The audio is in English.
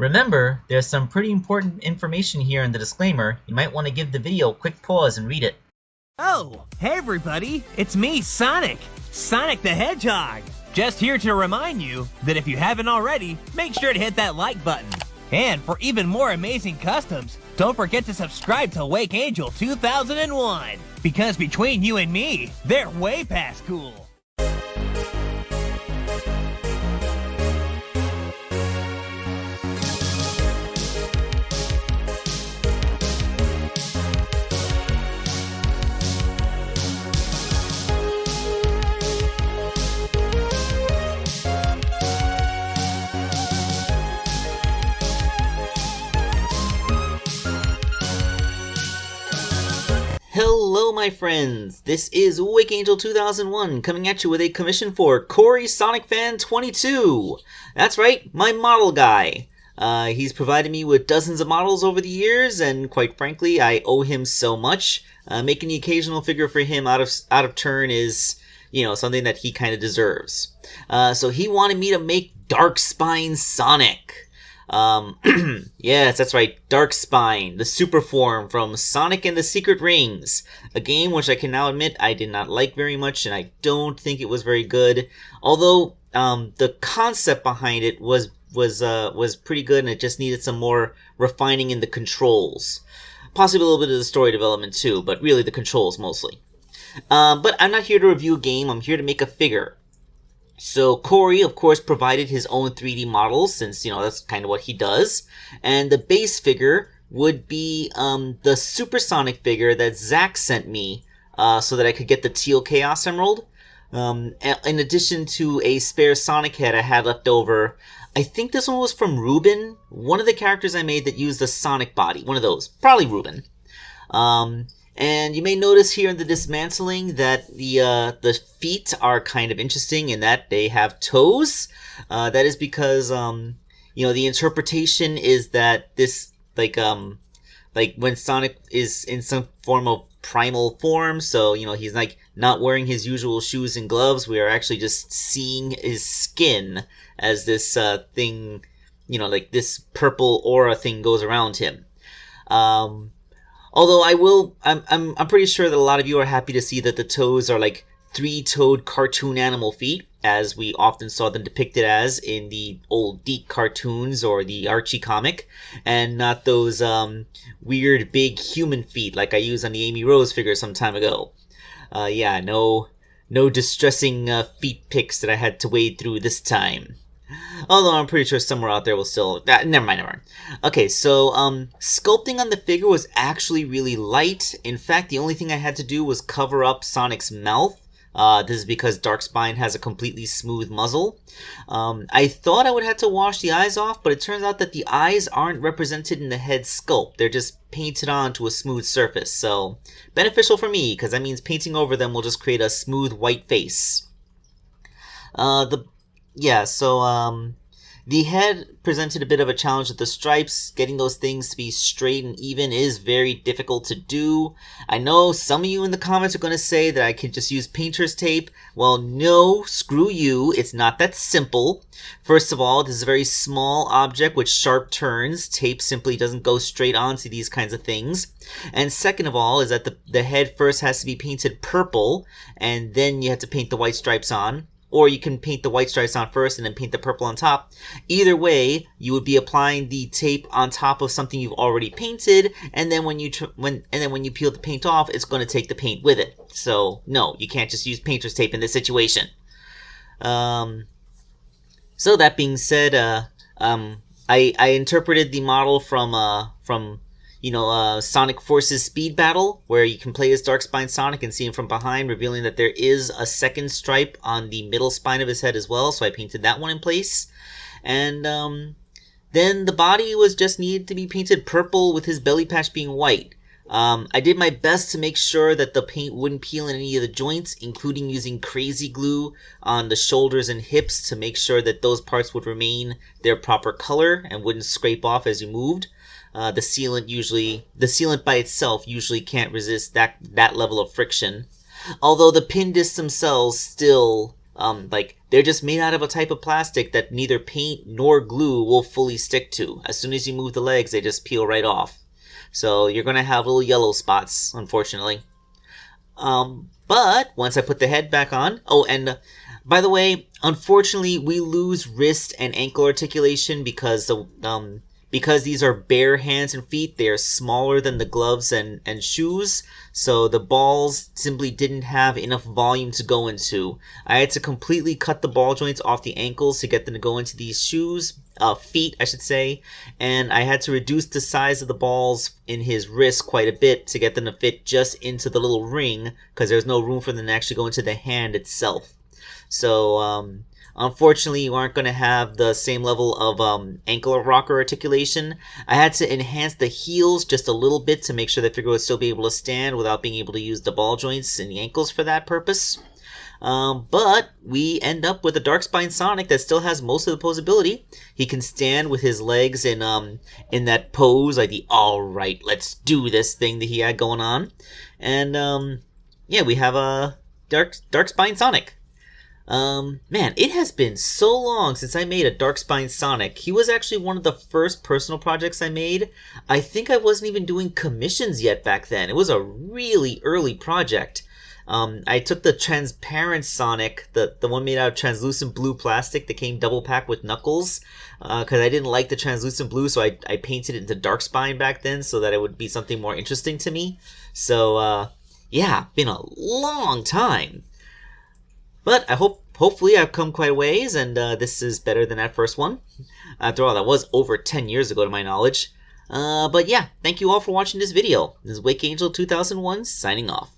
Remember, there's some pretty important information here in the disclaimer. You might want to give the video a quick pause and read it. Oh, hey everybody, it's me, Sonic! Sonic the Hedgehog! Just here to remind you that if you haven't already, make sure to hit that like button. And for even more amazing customs, don't forget to subscribe to Wake Angel 2001, because between you and me, they're way past cool. Hello my friends, this is Wake Angel 2001 coming at you with a commission for Korey Sonic Fan 22. That's right, my model guy. He's provided me with dozens of models over the years, and quite frankly, I owe him so much. Making the occasional figure for him out of turn is, something that he kind of deserves. So he wanted me to make Darkspine Sonic. Yes, that's right, Darkspine, the super form from Sonic and the Secret Rings, a game which I can now admit I did not like very much, and I don't think it was very good, although, the concept behind it was pretty good, and it just needed some more refining in the controls. Possibly a little bit of the story development too, but really the controls mostly. But I'm not here to review a game, I'm here to make a figure. So Korey, of course, provided his own 3D models, since, that's kind of what he does. And the base figure would be the Supersonic figure that Zach sent me so that I could get the Teal Chaos Emerald. In addition to a spare Sonic head I had left over. I think this one was from Ruben, one of the characters I made that used the Sonic body. One of those. Probably Ruben. And you may notice here in the dismantling that the feet are kind of interesting in that they have toes. That is because, the interpretation is that this, like when Sonic is in some form of primal form, so, he's like not wearing his usual shoes and gloves, we are actually just seeing his skin as this thing, like this purple aura thing goes around him. Although I'm pretty sure that a lot of you are happy to see that the toes are like three-toed cartoon animal feet, as we often saw them depicted as in the old Deke cartoons or the Archie comic, and not those weird big human feet like I used on the Amy Rose figure some time ago. No distressing feet pics that I had to wade through this time. Although I'm pretty sure somewhere out there will still... never mind. Okay, so, sculpting on the figure was actually really light. In fact, the only thing I had to do was cover up Sonic's mouth. This is because Darkspine has a completely smooth muzzle. I thought I would have to wash the eyes off, but it turns out that the eyes aren't represented in the head sculpt. They're just painted onto a smooth surface, so beneficial for me, because that means painting over them will just create a smooth white face. The head presented a bit of a challenge with the stripes. Getting those things to be straight and even is very difficult to do. I know some of you in the comments are going to say that I can just use painter's tape. Well, no, screw you. It's not that simple. First of all, this is a very small object with sharp turns. Tape simply doesn't go straight onto these kinds of things. And second of all is that the head first has to be painted purple, and then you have to paint the white stripes on. Or you can paint the white stripes on first and then paint the purple on top. Either way, you would be applying the tape on top of something you've already painted, and then when you peel the paint off, it's going to take the paint with it. So no, you can't just use painter's tape in this situation. So that being said, I interpreted the model from Sonic Force's Speed Battle, where you can play as Darkspine Sonic and see him from behind, revealing that there is a second stripe on the middle spine of his head as well, so I painted that one in place. And then the body was just needed to be painted purple with his belly patch being white. I did my best to make sure that the paint wouldn't peel in any of the joints, including using crazy glue on the shoulders and hips to make sure that those parts would remain their proper color and wouldn't scrape off as you moved. The sealant by itself usually can't resist that level of friction. Although the pin discs themselves still Like, they're just made out of a type of plastic that neither paint nor glue will fully stick to. As soon as you move the legs, they just peel right off. So you're going to have little yellow spots, unfortunately. But once I put the head back on... Oh, and by the way, unfortunately, we lose wrist and ankle articulation because these are bare hands and feet. They are smaller than the gloves and shoes, so the balls simply didn't have enough volume to go into. I had to completely cut the ball joints off the ankles to get them to go into these shoes, feet, I should say, and I had to reduce the size of the balls in his wrist quite a bit to get them to fit just into the little ring, because there's no room for them to actually go into the hand itself. So, unfortunately, you aren't going to have the same level of ankle rocker articulation. I had to enhance the heels just a little bit to make sure the figure would still be able to stand without being able to use the ball joints in the ankles for that purpose. But we end up with a Darkspine Sonic that still has most of the posability. He can stand with his legs in that pose, like the "alright, let's do this" thing that he had going on. And yeah, we have a Darkspine Sonic. Man, it has been so long since I made a Darkspine Sonic. He was actually one of the first personal projects I made. I think I wasn't even doing commissions yet back then. It was a really early project. I took the transparent Sonic, the one made out of translucent blue plastic that came double packed with Knuckles, because I didn't like the translucent blue, so I painted it into Darkspine back then so that it would be something more interesting to me. So, yeah, been a long time. But I hopefully I've come quite a ways, and this is better than that first one. After all, that was over 10 years ago to my knowledge. But yeah, thank you all for watching this video. This is Wake Angel 2001 signing off.